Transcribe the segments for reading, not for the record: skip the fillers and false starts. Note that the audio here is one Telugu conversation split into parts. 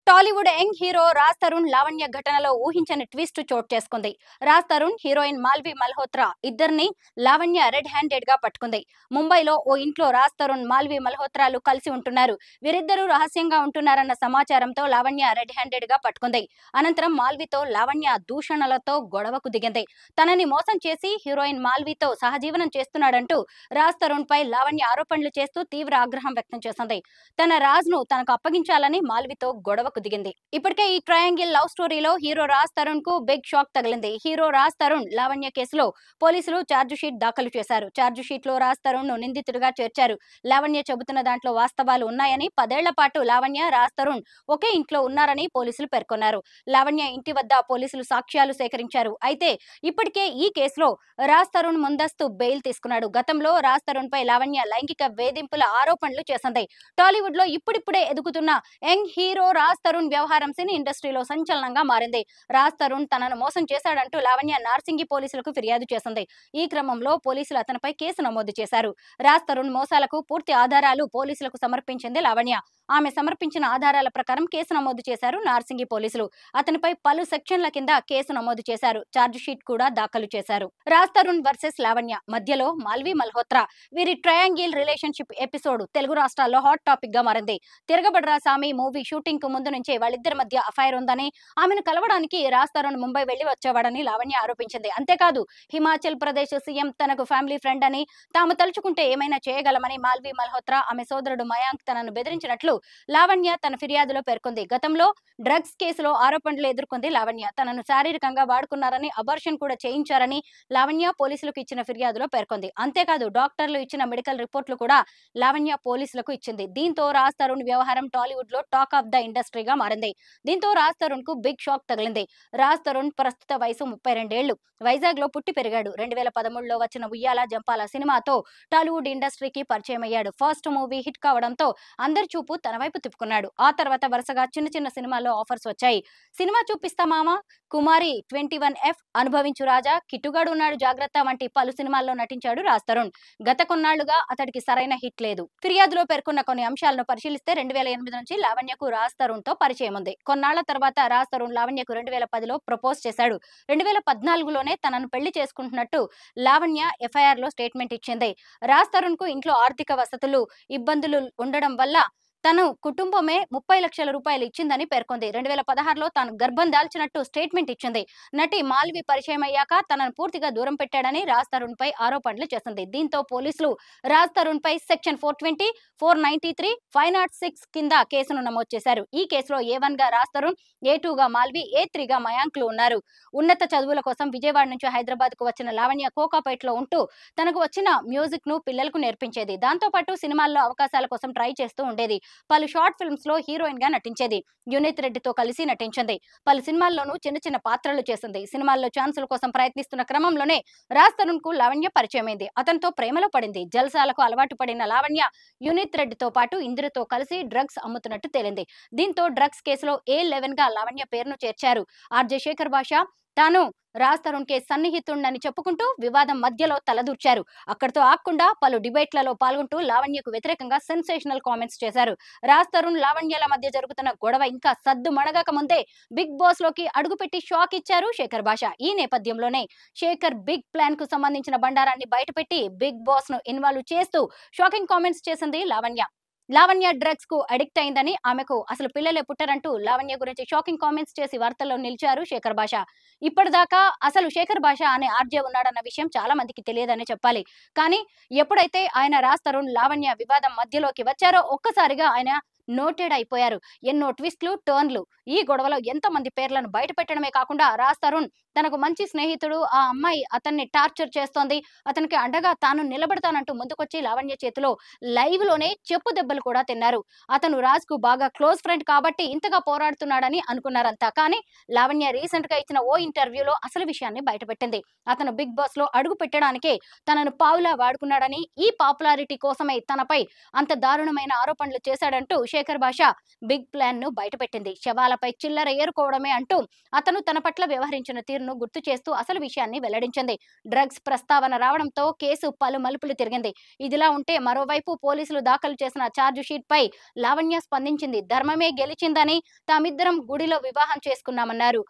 టాలీవుడ్ యంగ్ హీరో రాజ్ తరుణ్ లావణ్య ఘటనలో ఊహించని ట్విస్ట్ చోటు చేసుకుంది. రాజ్ తరుణ్, హీరోయిన్ మాల్వి మల్హోత్రా ఇద్దరిని లావణ్య రెడ్ హ్యాండెడ్ గా పట్టుకుంది. ముంబైలో ఓ ఇంట్లో రాజ్ తరుణ్, మాల్వి మల్హోత్రాలు కలిసి ఉంటున్నారు. వీరిద్దరూ రహస్యంగా ఉంటున్నారన్న సమాచారంతో లావణ్య రెడ్ హ్యాండెడ్ గా పట్టుకుంది. అనంతరం మాల్వితో లావణ్య దూషణలతో గొడవకు దిగింది. తనని మోసం చేసి హీరోయిన్ మాల్వితో సహజీవనం చేస్తున్నాడంటూ రాజ్ తరుణ్ పై లావణ్య ఆరోపణలు చేస్తూ తీవ్ర ఆగ్రహం వ్యక్తం చేసింది. తన రాజ్ ను తనకు అప్పగించాలని మాల్వితో గొడవకు దిగింది. ఇప్పటికే ఈ ట్రయాంగిల్ లవ్ స్టోరీలో హీరో రాజ్ తరుణ్ కు బిగ్ షాక్ తగిలింది. హీరో రాజ్ తరుణ్ లావణ్య కేసులో పోలీసులు ఛార్జ్ షీట్ దాఖలు చేశారు. ఛార్జ్ షీట్ లో రాజ్ తరుణ్ ను నిందితుడిగా చేర్చారు. లావణ్య చెబుతున్న దాంట్లో వాస్తవాలు ఉన్నాయని, 10 ఏళ్ల పాటు లావణ్య, రాజ్ తరుణ్ ఒకే ఇంట్లో ఉన్నారని పోలీసులు పేర్కొన్నారు. లావణ్య ఇంటి వద్ద పోలీసులు సాక్ష్యాలు సేకరించారు. అయితే ఇప్పటికే ఈ కేసులో రాజ్ తరుణ్ ముందస్తు బెయిల్ తీసుకున్నాడు. గతంలో రాజ్ తరుణ్ పై లావణ్య లైంగిక వేధింపుల ఆరోపణలు చేసింది. టాలీవుడ్ లో ఇప్పుడిప్పుడే ఎదుగుతున్న యంగ్ హీరో రాజ్ తరుణ్ వ్యవహారం సినీ ఇండస్ట్రీలో సంచలనంగా మారింది. రాజ్ తరుణ్ తనను మోసం చేశాడంటూ లావణ్య నార్సింగి పోలీసులకు ఫిర్యాదు చేసింది. ఈ క్రమంలో పోలీసులు అతనిపై కేసు నమోదు చేశారు. రాజ్ తరుణ్ మోసాలకు పూర్తి ఆధారాలు పోలీసులకు సమర్పించింది లావణ్య. ఆమె సమర్పించిన ఆధారాల ప్రకారం కేసు నమోదు చేశారు నార్సింగి పోలీసులు. అతనిపై పలు సెక్షన్ల కింద కేసు నమోదు చేశారు. ఛార్జ్ షీట్ కూడా దాఖలు చేశారు. రాజ్ తరుణ్ వర్సెస్ లావణ్య మధ్యలో మాల్వి మల్హోత్రా. వీరి ట్రయాంగిల్ రిలేషన్షిప్ ఎపిసోడ్ తెలుగు రాష్ట్రాల్లో హాట్ టాపిక్ గా మారింది. తిరగబడరా సామి మూవీ షూటింగ్ కు ముందు నుంచే వాళ్ళిద్దరి మధ్య అఫైర్ ఉందని, ఆమెను కలవడానికి రాజ్ తరుణ్ ముంబై వెళ్లి వచ్చేవాడని లావణ్య ఆరోపించింది. అంతేకాదు హిమాచల్ ప్రదేశ్ సీఎం తనకు ఫ్యామిలీ ఫ్రెండ్ అని, తాము తలుచుకుంటే ఏమైనా చేయగలమని మాల్వి మల్హోత్రా, ఆమె సోదరుడు మయాంక్ తనను బెదిరించినట్లు లావణ్య తన ఫిర్యాదులో పేర్కొంది. గతంలో డ్రగ్స్ కేసులో ఆరోపణలు ఎదుర్కొంది లావణ్య. తనను శారీరకంగా వాడుకున్నారని, అబార్షన్ కూడా చేయించారని లావణ్య పోలీసులకు ఇచ్చిన ఫిర్యాదులో పేర్కొంది. అంతేకాదు డాక్టర్లు ఇచ్చిన మెడికల్ రిపోర్టులు కూడా లావణ్య పోలీసులకు ఇచ్చింది. దీంతో రాజ్ తరుణ్ వ్యవహారం టాలీవుడ్ లో టాక్ ఆఫ్ ద ఇండస్ట్రీగా మారింది. దీంతో రాజ్ తరుణ్ కు బిగ్ షాక్ తగిలింది. రాజ్ తరుణ్ ప్రస్తుత వయసు 32 ఏళ్లు. వైజాగ్ లో పుట్టి పెరిగాడు. 2013లో వచ్చిన ఉయ్యాల జంపాల సినిమాతో టాలీవుడ్ ఇండస్ట్రీకి పరిచయం అయ్యాడు. ఫస్ట్ మూవీ హిట్ కావడంతో అందరి చూపు తన వైపు తిప్పుకున్నాడు. ఆ తర్వాత వరుసగా చిన్న చిన్న సినిమాల్లో ఆఫర్స్ వచ్చాయి. సినిమా చూపిస్తా మామ, కుమారి 21F, అనుభవించు రాజా, కిట్టుగాడు ఉన్నాడు జాగ్రత్త వంటి పలు సినిమాల్లో నటించాడు రాజ్ తరుణ్. గత కొన్నాళ్లుగా అతడికి సరైన హిట్ లేదు. ఫిర్యాదులో పేర్కొన్న కొన్ని అంశాలను పరిశీలిస్తే 2008 నుంచి లావణ్యకు రాజ్ తరుణ్ తో పరిచయం ఉంది. కొన్నాళ్ల తర్వాత రాజ్ తరుణ్ లావణ్యకు 2010లో ప్రపోజ్ చేశాడు. 2014లోనే తనను పెళ్లి చేసుకుంటున్నట్టు లావణ్య ఎఫ్ఐఆర్ లో స్టేట్మెంట్ ఇచ్చింది. రాజ్ తరుణ్ కు ఇంట్లో ఆర్థిక వసతులు, ఇబ్బందులు ఉండడం వల్ల తను కుటుంబమే 30 లక్షల రూపాయలు ఇచ్చిందని పేర్కొంది. 2016లో తాను గర్భం దాల్చినట్టు స్టేట్మెంట్ ఇచ్చింది. నటి మాల్వి పరిచయం అయ్యాక తనను పూర్తిగా దూరం పెట్టాడని రాజ్ తరుణ్ పై ఆరోపణలు చేసింది. దీంతో పోలీసులు రాజ్ తరుణ్ పై సెక్షన్ 420, 493, 506 కింద కేసును నమోదు చేశారు. ఈ కేసులో A1 గా రాజ్ తరుణ్, A2 గా మాల్వి, A3 గా మయాంక్లు ఉన్నారు. ఉన్నత చదువుల కోసం విజయవాడ నుంచి హైదరాబాద్ కు వచ్చిన లావణ్య కోకాపేటలో ఉంటూ తనకు వచ్చిన మ్యూజిక్ ను పిల్లలకు నేర్పించేది. దాంతో పాటు సినిమాల్లో అవకాశాల కోసం ట్రై చేస్తూ ఉండేది. పలు షార్ట్ ఫిల్మ్స్ లో హీరోయిన్ గా నటించేది. యునిత్ రెడ్డితో కలిసి నటించింది. పలు సినిమాల్లోనూ చిన్న చిన్న పాత్రలు చేసింది. సినిమాల్లో ఛాన్సుల కోసం ప్రయత్నిస్తున్న క్రమంలోనే రాజ్ తరుణ్ కు లావణ్య పరిచయమైంది. అతనితో ప్రేమలో పడింది. జల్సాలకు అలవాటు పడిన లావణ్య యునిత్ రెడ్డితో పాటు ఇందిరతో కలిసి డ్రగ్స్ అమ్ముతున్నట్టు తేలింది. దీంతో డ్రగ్స్ కేసులో A11 గా లావణ్య పేరును చేర్చారు. ఆర్జే శేఖర్ భాష తాను రాజ్ తరుణ్ కే సన్నిహితుడని చెప్పుకుంటూ వివాదం మధ్యలో తలదూర్చారు. అక్కడితో ఆగకుండా పలు డిబేట్లలో పాల్గొంటూ లావణ్యకు వ్యతిరేకంగా సెన్సేషనల్ కామెంట్స్ చేశారు. రాజ్ తరుణ్, లావణ్యల మధ్య జరుగుతున్న గొడవ ఇంకా సద్దు మణగక ముందే బిగ్ బాస్ లోకి అడుగుపెట్టి షాక్ ఇచ్చారు శేఖర్ భాష. ఈ నేపథ్యంలోనే శేఖర్ బిగ్ ప్లాన్ కు సంబంధించిన బండారాన్ని బయటపెట్టి బిగ్ బాస్ ను ఇన్వాల్వ్ చేస్తూ షాకింగ్ కామెంట్స్ చేసింది లావణ్య. లావణ్య డ్రగ్స్ కు అడిక్ట్ అయిందని, ఆమెకు అసలు పిల్లలే పుట్టరంటూ లావణ్య గురించి షాకింగ్ కామెంట్స్ చేసి వార్తల్లో నిలిచారు శేఖర్ భాష. ఇప్పటిదాకా అసలు శేఖర్ భాష అనే ఆర్జే ఉన్నాడన్న విషయం చాలా మందికి తెలియదని చెప్పాలి. కానీ ఎప్పుడైతే ఆయన రాజ్ తరుణ్, లావణ్య వివాదం మధ్యలోకి వచ్చారో ఒక్కసారిగా ఆయన నోటెడ్ అయిపోయారు. ఎన్నో ట్విస్ట్లు, టర్న్లు. ఈ గొడవలో ఎంతో మంది పేర్లను బయట పెట్టడమే కాకుండా రాజ్ తరుణ్ తనకు మంచి స్నేహితుడు, ఆ అమ్మాయి అతన్ని టార్చర్ చేస్తోంది, అతనికి అండగా తాను నిలబడతానంటూ ముందుకొచ్చి లావణ్య చేతిలో లైవ్ లోనే చెప్పు దెబ్బలు కూడా తిన్నారు. అతను రాజ్ కు బాగా క్లోజ్ ఫ్రెండ్ కాబట్టి ఇంతగా పోరాడుతున్నాడని అనుకున్నారంతా. కానీ లావణ్య రీసెంట్ గా ఇచ్చిన ఓ ఇంటర్వ్యూలో అసలు విషయాన్ని బయటపెట్టింది. అతను బిగ్ బాస్ లో అడుగు పెట్టడానికే తనను పావులా వాడుకున్నాడని, ఈ పాపులారిటీ కోసమే తనపై అంత దారుణమైన ఆరోపణలు చేశాడంటూ శేఖర్ భాష బిగ్ ప్లాన్ ను బయటపెట్టింది. శవాలపై చిల్లర ఏరుకోవడమే అంటూ అతను తన పట్ల వ్యవహరించిన తీరును గుర్తు చేస్తూ అసలు విషయాన్ని వెల్లడించింది. డ్రగ్స్ ప్రస్తావన రావడంతో కేసు పలు మలుపులు తిరిగింది. ఇదిలా ఉంటే మరోవైపు పోలీసులు దాఖలు చేసిన ఛార్జ్ షీట్ పై లావణ్య స్పందించింది. ధర్మమే గెలిచిందని, తామిద్దరం గుడిలో వివాహం చేసుకున్నామన్నారు.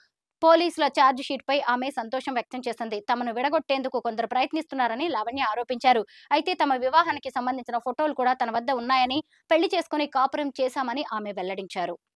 పోలీసుల ఛార్జ్ షీట్ పై ఆమె సంతోషం వ్యక్తం చేసింది. తమను విడగొట్టేందుకు కొందరు ప్రయత్నిస్తున్నారని లావణ్య ఆరోపించారు. అయితే తమ వివాహానికి సంబంధించిన ఫోటోలు కూడా తన వద్ద ఉన్నాయని, పెళ్లి చేసుకుని కాపురం చేశామని ఆమె వెల్లడించారు.